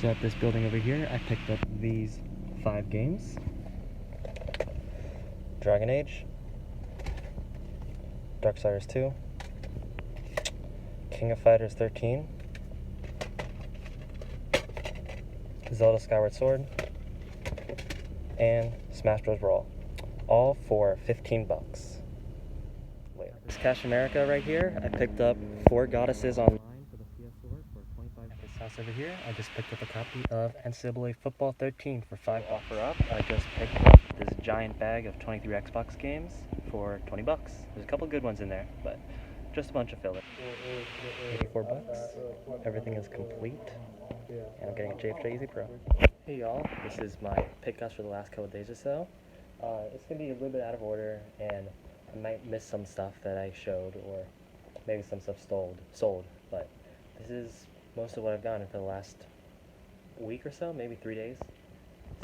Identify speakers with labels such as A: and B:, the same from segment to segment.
A: So at this building over here, I picked up these 5 games. Dragon Age, Darksiders 2, King of Fighters 13, Zelda Skyward Sword, and Smash Bros. Brawl. All for 15 bucks. This Cash America right here, I picked up 4 Goddesses online for the PS4 for 25. At this house over here, I just picked up a copy of NCAA Football 13 for 5 bucks. Offer up, I just picked up this giant bag of 23 Xbox games for 20 bucks. There's a couple good ones in there, but just a bunch of filler. 84 bucks. Everything is complete, and I'm getting a JFJ Easy Pro. Hey y'all, this is my pickups for the last couple days or so. It's gonna be a little bit out of order, and I might miss some stuff that I showed, or maybe some stuff sold, but this is most of what I've gotten for the last week or so, maybe 3 days.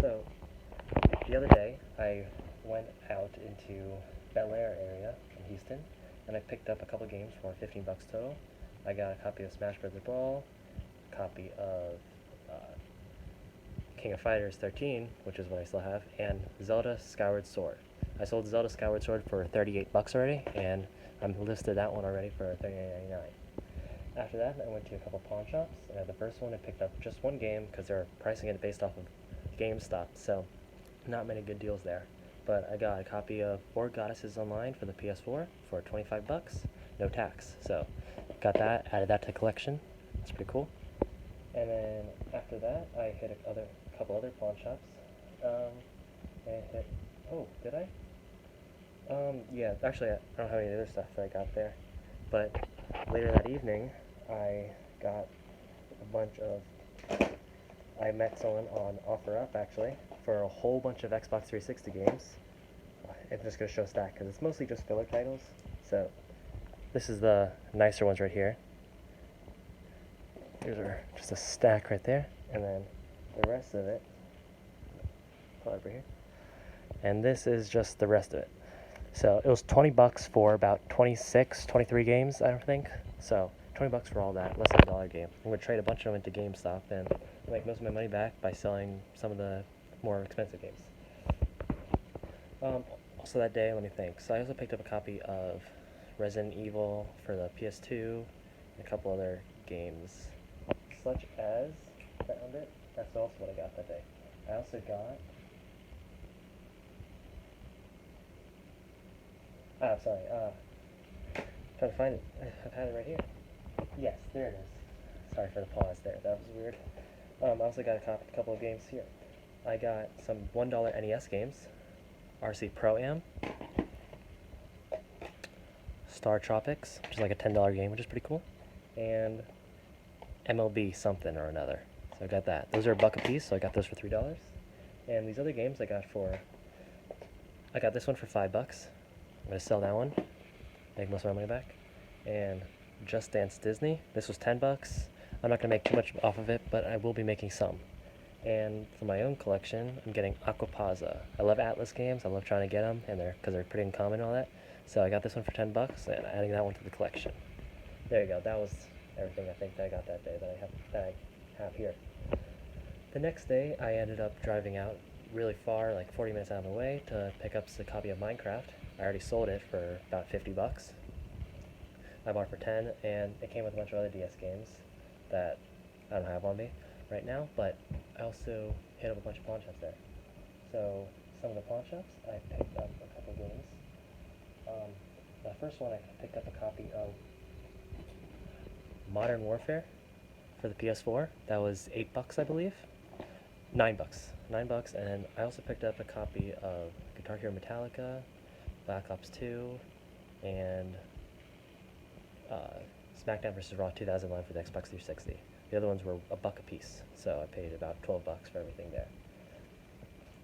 A: So, the other day, I went out into Bel Air area in Houston, and I picked up a couple games for 15 bucks total. I got a copy of Smash Bros. Brawl, a copy of King of Fighters 13, which is what I still have, and Zelda Skyward Sword. I sold Zelda Skyward Sword for 38 bucks already, and I'm listed that one already for $39.99. After that, I went to a couple pawn shops, and at the first one I picked up just one game because they're pricing it based off of GameStop, so not many good deals there. But I got a copy of 4 Goddesses Online for the PS4 for 25 bucks, no tax. So got that, added that to the collection. That's pretty cool. And then after that, I hit a couple other pawn shops. Did I? Yeah, actually, I don't have any other stuff that I got there. But later that evening, I got a bunch of. I met someone on OfferUp actually for a whole bunch of Xbox 360 games. I'm just gonna show stack because it's mostly just filler titles. So this is the nicer ones right here. Here's just a stack right there, and then the rest of it, put over here. And this is just the rest of it. So it was 20 bucks for about 26, 23 games, I don't think. So 20 bucks for all that, less than $1 a game. I'm gonna trade a bunch of them into GameStop and make most of my money back by selling some of the more expensive games. Also that day, let me think. So I also picked up a copy of Resident Evil for the PS2, and a couple other games, such as, found it, that's also what I got that day. I also got, trying to find it, I've had it right here. Yes, there it is. Sorry for the pause there, that was weird. I also got a couple of games here. I got some $1 NES games, RC Pro-Am, Star Tropics, which is like a $10 game, which is pretty cool, and MLB something or another. So I got that. Those are $1 a piece, so I got those for $3. And these other games I got this one for $5. I'm gonna sell that one, make most of my money back. And Just Dance Disney, this was 10 bucks. I'm not gonna make too much off of it, but I will be making some. And for my own collection, I'm getting Aquapazza. I love Atlas games, I love trying to get them, and because they're pretty uncommon and all that. So I got this one for 10 bucks, and adding that one to the collection. There you go, that was everything I think that I got that day that I have here. The next day, I ended up driving out really far, like 40 minutes out of the way, to pick up a copy of Minecraft. I already sold it for about 50 bucks. I bought it for 10, and it came with a bunch of other DS games that I don't have on me right now, but I also hit up a bunch of pawn shops there. So some of the pawn shops, I picked up a couple games. The first one, I picked up a copy of Modern Warfare for the PS4. That was $8, I believe. $9. $9, and then I also picked up a copy of Guitar Hero Metallica, Black Ops 2, and SmackDown vs. Raw 2011 for the Xbox 360. The other ones were $1 a piece, so I paid about 12 bucks for everything there.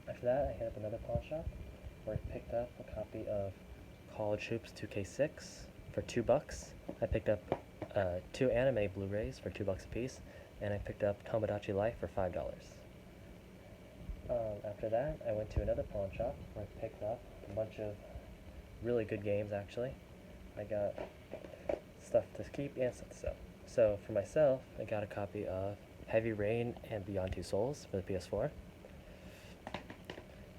A: After that, I hit up another pawn shop where I picked up a copy of College Hoops 2K6 for $2. I picked up 2 anime Blu-rays for $2 a piece, and I picked up Tomodachi Life for $5. After that, I went to another pawn shop where I picked up a bunch of really good games, actually. I got stuff to keep and stuff to sell. So for myself, I got a copy of Heavy Rain and Beyond Two Souls for the PS4.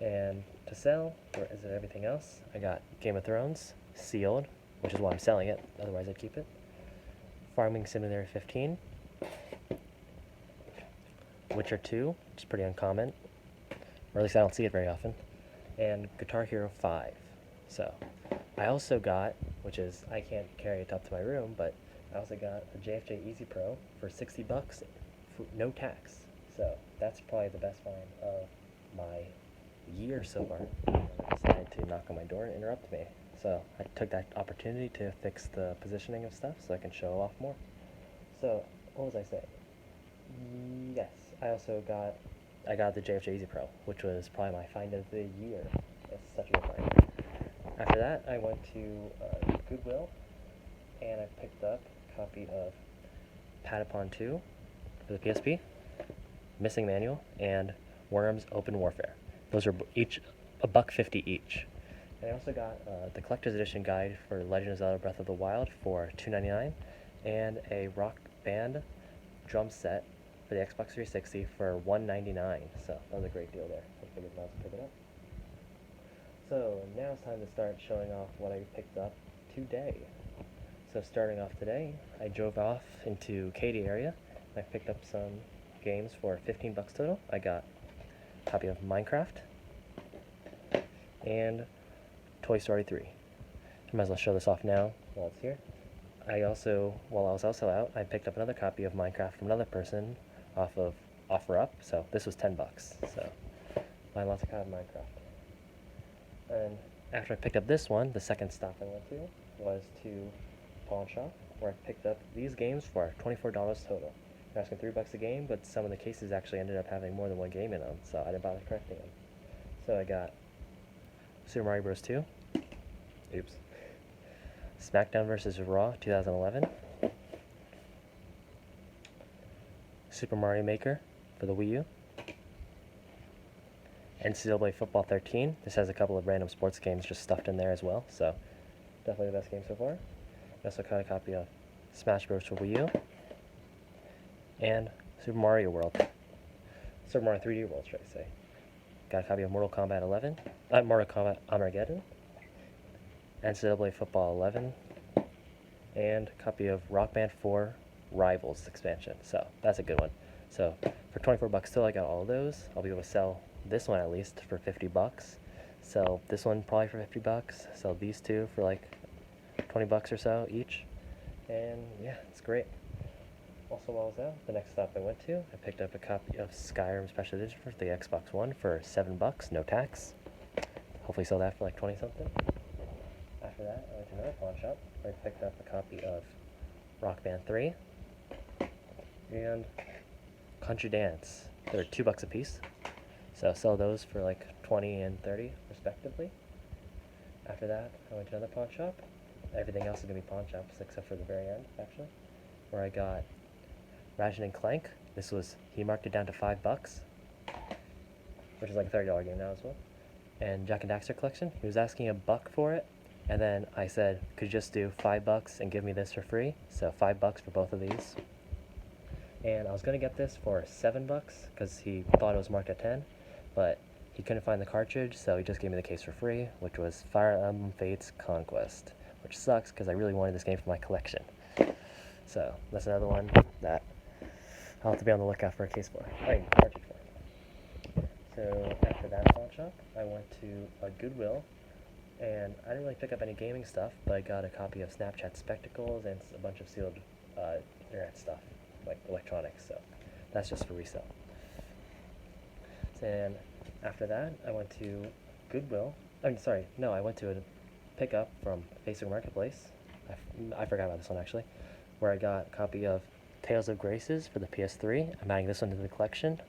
A: And to sell, or is it everything else? I got Game of Thrones, sealed, which is why I'm selling it, otherwise I'd keep it. Farming Simulator 15. Witcher 2, which is pretty uncommon, or at least I don't see it very often. And Guitar Hero 5. So, I also got, which is, I can't carry it up to my room, but I also got a JFJ Easy Pro for 60 bucks, for no tax. So, that's probably the best find of my year so far. I decided to knock on my door and interrupt me. So I took that opportunity to fix the positioning of stuff so I can show off more. So what was I saying? Yes, I got the JFJ Easy Pro, which was probably my find of the year. It's such a good find. After that, I went to Goodwill and I picked up a copy of Patapon 2 for the PSP, Missing Manual, and Worms Open Warfare. Those are each $1.50 each. And I also got the collector's edition guide for Legend of Zelda Breath of the Wild for $2.99, and a Rock Band drum set for the Xbox 360 for $1.99. So that was a great deal there. I figured I was pick it up. So now it's time to start showing off what I picked up today. So starting off today, I drove off into Katy area. I picked up some games for 15 bucks total. I got a copy of Minecraft and Toy Story 3. I might as well show this off now while it's here. While I was also out, I picked up another copy of Minecraft from another person off of OfferUp. So this was 10 bucks. So buying lots of Minecraft. And after I picked up this one, the second stop I went to was to Pawn Shop, where I picked up these games for $24 total. They're asking $3 a game, but some of the cases actually ended up having more than one game in them, so I didn't bother correcting them. So I got Super Mario Bros. 2. Oops. SmackDown vs. Raw 2011. Super Mario Maker for the Wii U. NCAA Football 13. This has a couple of random sports games just stuffed in there as well, so definitely the best game so far. I also got a copy of Smash Bros. For Wii U. And Super Mario World. Super Mario 3D World, should I say. Got a copy of Mortal Kombat 11. Mortal Kombat Armageddon. NCAA Football 11. And a copy of Rock Band 4 Rivals expansion. So that's a good one. So for 24 bucks still, I got all of those. I'll be able to sell this one at least for 50 bucks. Sell this one probably for 50 bucks. Sell these two for like 20 bucks or so each. And yeah, it's great. Also, while I was out, the next stop I went to, I picked up a copy of Skyrim Special Edition for the Xbox One for 7 bucks, no tax. Hopefully sell that for like 20 something. After that, I went to another pawn shop where I picked up a copy of Rock Band 3 and Country Dance. They're $2 a piece, so sell those for like 20 and 30 respectively. After that, I went to another pawn shop. Everything else is going to be pawn shops except for the very end, actually, where I got Ratchet and Clank. He marked it down to $5, which is like a $30 game now as well. And Jak and Daxter Collection. He was asking $1 for it, and then I said, could you just do $5 and give me this for free? So $5 for both of these. And I was gonna get this for $7 because he thought it was marked at 10, but he couldn't find the cartridge, so he just gave me the case for free, which was Fire Emblem Fates Conquest, which sucks because I really wanted this game for my collection. So that's another one that I'll have to be on the lookout for a case for. Cartridge for. So after that pawn shop, I went to a Goodwill, and I didn't really pick up any gaming stuff, but I got a copy of Snapchat Spectacles and a bunch of sealed internet stuff, like electronics, so that's just for resale. And after that, I went to Goodwill. I went to a pickup from Facebook Marketplace. I forgot about this one actually, where I got a copy of Tales of Graces for the PS3. I'm adding this one to the collection,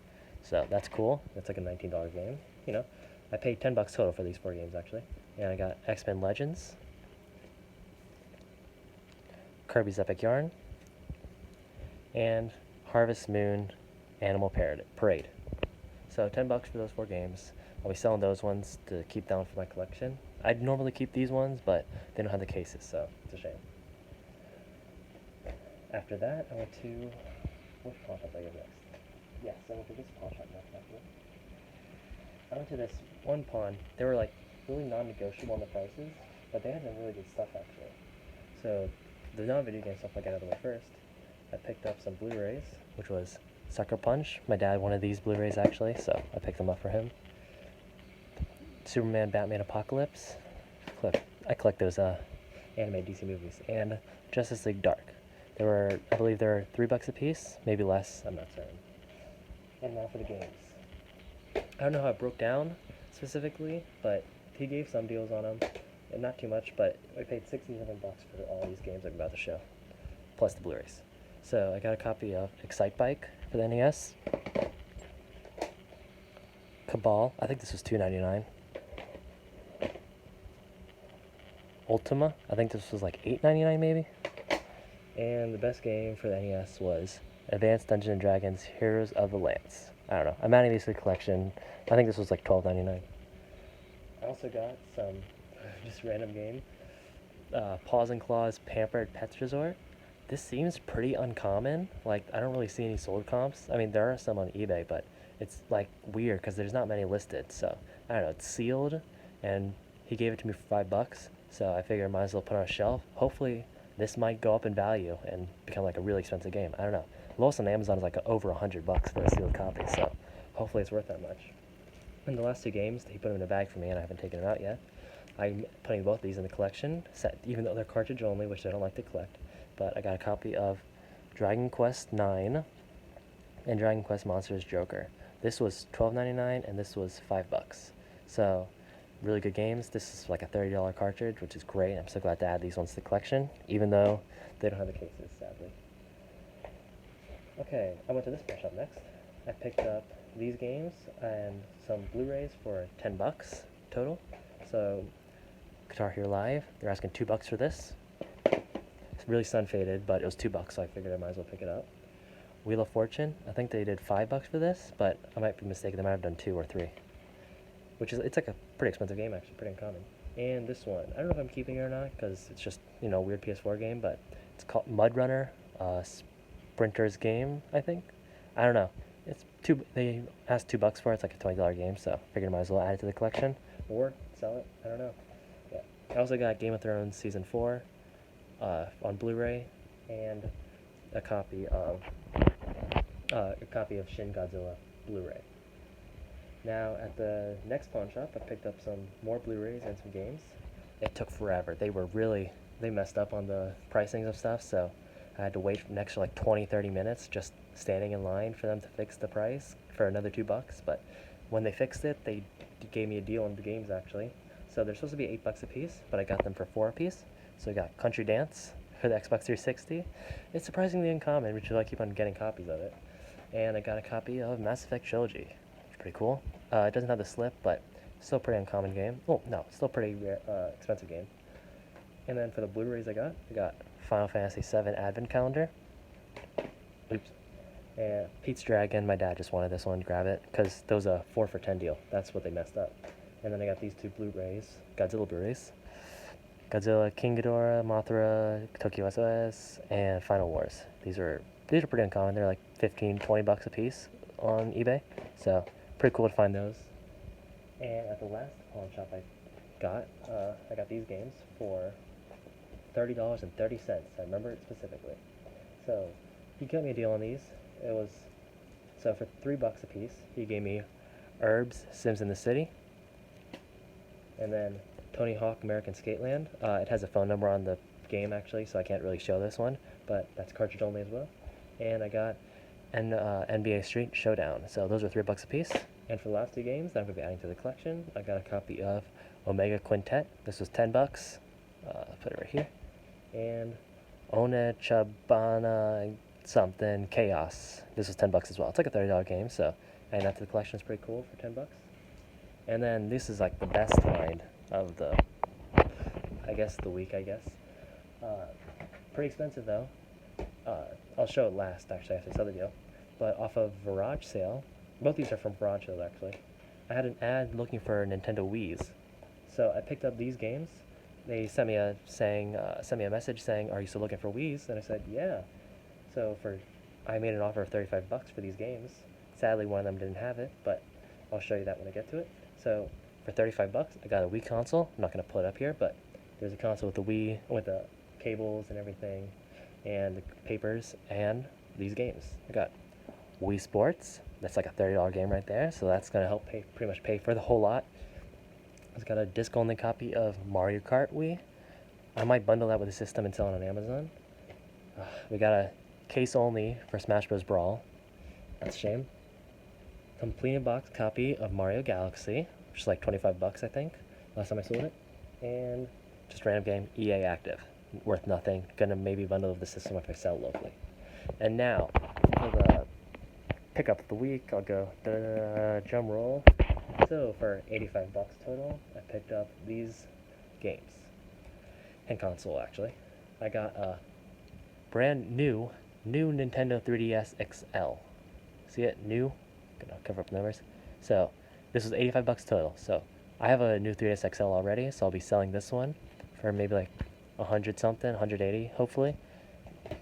A: so that's cool. It's like a $19 game. You know, I paid $10 total for these 4 games actually. And I got X-Men Legends, Kirby's Epic Yarn, and Harvest Moon Animal Parade. So $10 for those 4 games. I'll be selling those ones to keep down for my collection. I'd normally keep these ones, but they don't have the cases, so it's a shame. After that, I went to, which pawn shop did I go next? Yes, I went to this pawn shop next, actually. I went to this one pawn. They were like really non-negotiable on the prices, but they had some really good stuff actually. So the non-video game stuff I got out of the way first. I picked up some Blu-rays, which was Sucker Punch. My dad wanted these Blu-rays actually, so I picked them up for him. Superman, Batman, Apocalypse. I collect those anime DC movies, and Justice League Dark. I believe there were $3 a piece, maybe less. I'm not certain. And now for the games. I don't know how it broke down specifically, but he gave some deals on them, and not too much. But I paid $67 for all these games I'm about to show, plus the Blu-rays. So I got a copy of Excitebike for the NES. Cabal. I think this was $2.99. Ultima. I think this was like $8.99 maybe. And the best game for the NES was Advanced Dungeons and Dragons: Heroes of the Lance. I don't know. I'm adding these to the collection. I think this was like $12.99. I also got some just random game. Paws and Claws Pampered Pets Resort. This seems pretty uncommon. Like, I don't really see any sold comps. I mean, there are some on eBay, but it's like weird because there's not many listed. So I don't know. It's sealed, and he gave it to me for $5. So I figured I might as well put it on a shelf. Hopefully, this might go up in value and become like a really expensive game. I don't know. Lowest on Amazon is like over $100 for a sealed copy. So hopefully it's worth that much. And the last two games, he put them in a bag for me, and I haven't taken them out yet. I'm putting both these in the collection, even though they're cartridge only, which I don't like to collect. But I got a copy of Dragon Quest IX and Dragon Quest Monsters Joker. This was $12.99, and this was $5. So really good games. This is like a $30 cartridge, which is great. I'm so glad to add these ones to the collection, even though they don't have the cases, sadly. Okay, I went to this pawn shop next. I picked up these games and some Blu-rays for $10 total. So Guitar Hero Live, they're asking $2 for this. It's really sun faded, but it was $2, so I figured I might as well pick it up. Wheel of Fortune, I think they did $5 for this, but I might be mistaken. They might have done 2 or 3, it's like a pretty expensive game actually, pretty uncommon. And this one, I don't know if I'm keeping it or not because it's just weird PS4 game, but it's called Mud Runner, Sprinter's Game, I think. I don't know. They asked $2 for it. It's like a $20 game, so I figured I might as well add it to the collection or sell it. I don't know. Yeah. I also got Game of Thrones Season 4 on Blu-ray, and a copy of Shin Godzilla Blu-ray. Now at the next pawn shop, I picked up some more Blu-rays and some games. It took forever. They messed up on the pricings of stuff, so I had to wait an extra like 20-30 minutes just standing in line for them to fix the price for another $2. But when they fixed it, they gave me a deal on the games actually. So they're supposed to be $8 a piece, but I got them for $4 a piece. So I got Country Dance for the Xbox 360. It's surprisingly uncommon, which is why I keep on getting copies of it. And I got a copy of Mass Effect Trilogy. It's pretty cool. It doesn't have the slip, but still a pretty uncommon game. Oh, no, still pretty expensive game. And then for the Blu-rays I got Final Fantasy VII Advent Calendar. Oops. And Pete's Dragon, my dad just wanted this one, grab it, because there was a 4 for $10 deal. That's what they messed up. And then I got these 2 Blu-rays, Godzilla Blu-rays. Godzilla, King Ghidorah, Mothra, Tokyo SOS, and Final Wars. These are pretty uncommon. They're like $15-20 a piece on eBay. So pretty cool to find those. And at the last pawn shop I got these games for $30.30. I remember it specifically. So he got me a deal on these. So for $3 a piece, he gave me Herbs, Sims in the City, and then Tony Hawk American Skateland. It has a phone number on the game actually, so I can't really show this one, but that's cartridge only as well. And I got NBA Street Showdown. So those are $3 a piece. And for the last 2 games that I'm going to be adding to the collection, I got a copy of Omega Quintet. This was $10. Put it right here. And Onechabana something Chaos. This was $10 as well. It's like a $30 game, so adding that to the collection is pretty cool for $10. And then this is like the best find of the week, I guess. Pretty expensive though. I'll show it last actually after this other deal. But off of Garage Sale, both these are from Garage Sale actually. I had an ad looking for Nintendo Wii's, so I picked up these games. They sent me a message saying, "Are you still looking for Wii's?" And I said, "Yeah." So I made an offer of $35 for these games. Sadly, one of them didn't have it, but I'll show you that when I get to it. So for 35 bucks, I got a Wii console. I'm not going to pull it up here, but there's a console with the Wii, with the cables and everything, and the papers, and these games. I got Wii Sports. That's like a $30 game right there, so that's going to help pretty much pay for the whole lot. It's got a disc-only copy of Mario Kart Wii. I might bundle that with the system and sell it on Amazon. We got a case only for Smash Bros. Brawl. That's a shame. Completed box copy of Mario Galaxy, which is like 25 bucks, I think, last time I sold it. And just random game, EA Active. Worth nothing. Gonna maybe bundle with the system if I sell it locally. And now, for the pickup of the week, I'll go drum roll. So for 85 bucks total, I picked up these games. And console, actually. I got a brand new Nintendo 3DS XL. See it? New? Gonna cover up the numbers. So this was 85 bucks total. So I have a new 3DS XL already, so I'll be selling this one for maybe like 100 something, 180 hopefully.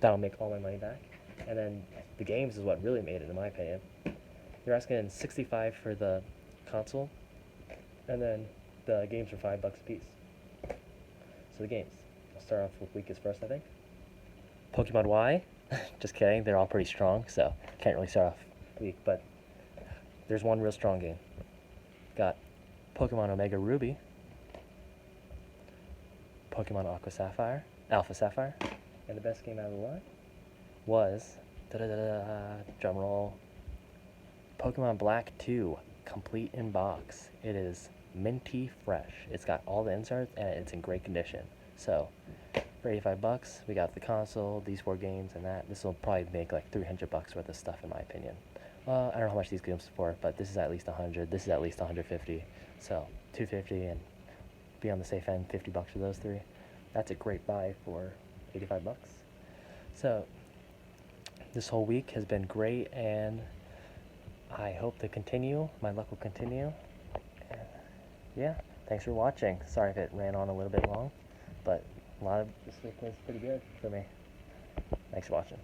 A: That'll make all my money back. And then the games is what really made it, in my opinion. They're asking 65 for the console, and then the games are $5 a piece. So the games. I'll start off with weakest first, I think. Pokemon Y. Just kidding. They're all pretty strong, so can't really start off weak. But there's one real strong game. Got Pokemon Omega Ruby, Pokemon Alpha Sapphire, and the best game out of the lot was drumroll, Pokemon Black 2, complete in box. It is minty fresh. It's got all the inserts and it's in great condition. So for 85 bucks, we got the console, these 4 games, and that. This will probably make like 300 bucks worth of stuff, in my opinion. I don't know how much these games are for, but this is at least 100. This is at least 150. So 250 and be on the safe end, 50 bucks for those 3. That's a great buy for 85 bucks. So this whole week has been great, and I hope to continue. My luck will continue. And yeah, thanks for watching. Sorry if it ran on a little bit long, but a lot of this week was pretty good for me. Thanks for watching.